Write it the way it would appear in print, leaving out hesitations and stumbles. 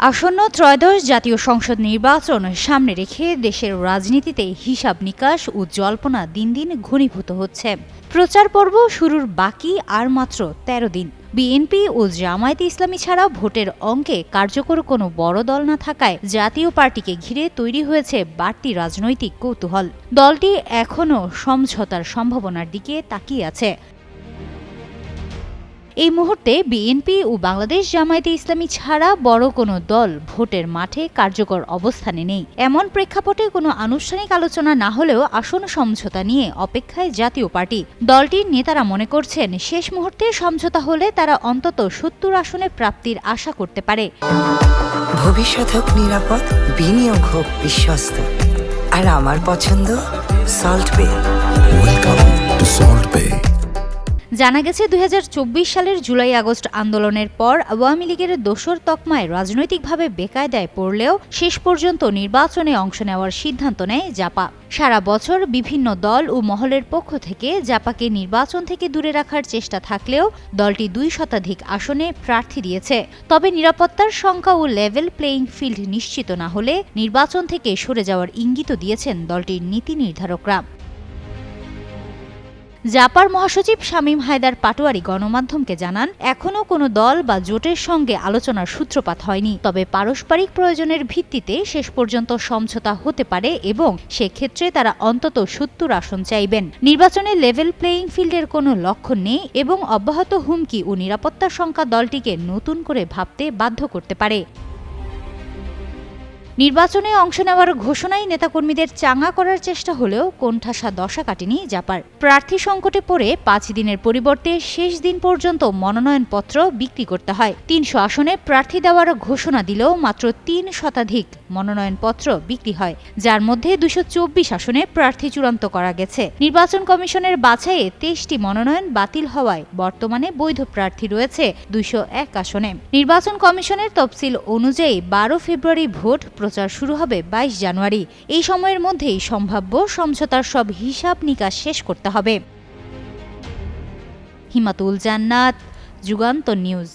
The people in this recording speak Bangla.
আসন্ন ত্রয়োদশ জাতীয় সংসদ নির্বাচন সামনে রেখে দেশের রাজনীতিতে হিসাব নিকাশ ও জল্পনা দিন দিন ঘনীভূত হচ্ছে। প্রচার পর্ব শুরুর বাকি আর মাত্র ১৩ দিন। বিএনপি ও জামায়াতে ইসলামী ছাড়া ভোটের অঙ্কে কার্যকর কোনো বড় দল না থাকায় জাতীয় পার্টিকে ঘিরে তৈরি হয়েছে বাড়তি রাজনৈতিক কৌতূহল। দলটি এখনও সমঝোতার সম্ভাবনার দিকে তাকিয়ে আছে। এই মুহূর্তে বিএনপি ও বাংলাদেশ জামায়াতে ইসলামী ছাড়া বড় কোনো দল ভোটের মাঠে কার্যকর অবস্থানে নেই। এমন প্রেক্ষাপটে কোনো আনুষ্ঠানিক আলোচনা না হলেও আসন্ন সমঝোতা নিয়ে অপেক্ষায় জাতীয় পার্টি। দলটির নেতারা মনে করছেন, শেষ মুহূর্তে সমঝোতা হলে তারা অন্তত ৭০ আসনে প্রাপ্তির আশা করতে পারে। ভবিষ্যৎ হোক নিরাপদ, বিনিয়োগ হোক বিশ্বস্ত, আর আমার পছন্দ সল্ট বে। ওয়েলকাম টু সল্ট বে। জানা গেছে ২০২৪ সালের জুলাই-আগস্ট আন্দোলনের পর আওয়ামী লীগের দোসর তকমায় রাজনৈতিকভাবে বেকায়দায় পড়লেও শেষ পর্যন্ত নির্বাচনে অংশ নেওয়ার সিদ্ধান্ত নেয় জাপা। সারা বছর বিভিন্ন দল ও মহলের পক্ষ থেকে জাপাকে নির্বাচন থেকে দূরে রাখার চেষ্টা থাকলেও দলটি ২ শতাধিক আসনে প্রার্থী দিয়েছে। তবে নিরাপত্তার সংখ্যা ও লেভেল প্লেইং ফিল্ড নিশ্চিত না হলে নির্বাচন থেকে সরে যাওয়ার ইঙ্গিতও দিয়েছেন দলটির নীতি নির্ধারকরা। জাপার মহাসচিব শামীম হায়দার পাটোয়ারি গণমাধ্যমকে জানান, এখনও কোনো দল বা জোটের সঙ্গে আলোচনার সূত্রপাত হয়নি। তবে পারস্পরিক প্রয়োজনের ভিত্তিতে শেষ পর্যন্ত সমঝোতা হতে পারে এবং সেক্ষেত্রে তারা অন্তত ৭০ আসন চাইবেন। নির্বাচনে লেভেল প্লেইং ফিল্ডের কোনো লক্ষ্য নেই এবং অব্যাহত হুমকি ও নিরাপত্তার সংখ্যা দলটিকে নতুন করে ভাবতে বাধ্য করতে পারে। নির্বাচনে অংশ নেওয়ার ঘোষণায় নেতাকর্মীদের চাঙা করার চেষ্টা হলেও কোণঠাসা দশা কাটেনি জাপার। প্রার্থী সংকটে পড়ে ৫ দিনের পরিবর্তে শেষ দিন পর্যন্ত মনোনয়নপত্র বিক্রি করতে হয়। ৩০০ আসনে প্রার্থী দেওয়ার ঘোষণা দিলেও মাত্র ৩ শতাধিক মনোনয়নপত্র বিক্রি হয়, যার মধ্যে ২২৪ আসনে প্রার্থী চূড়ান্ত করা গেছে। নির্বাচন কমিশনের বাছাইয়ে ২৩টি মনোনয়ন বাতিল হওয়ায় বর্তমানে বৈধ প্রার্থী রয়েছে ২০১ আসনে। নির্বাচন কমিশনের তফসিল অনুযায়ী ১২ ফেব্রুয়ারি ভোট, প্রচার শুরু হবে ২২ জানুয়ারি। এই সময়ের মধ্যেই সম্ভাব্য সমঝোতার সব হিসাব নিকাশ শেষ করতে হবে। হিমাতুল জান্নাত, যুগান্তর নিউজ।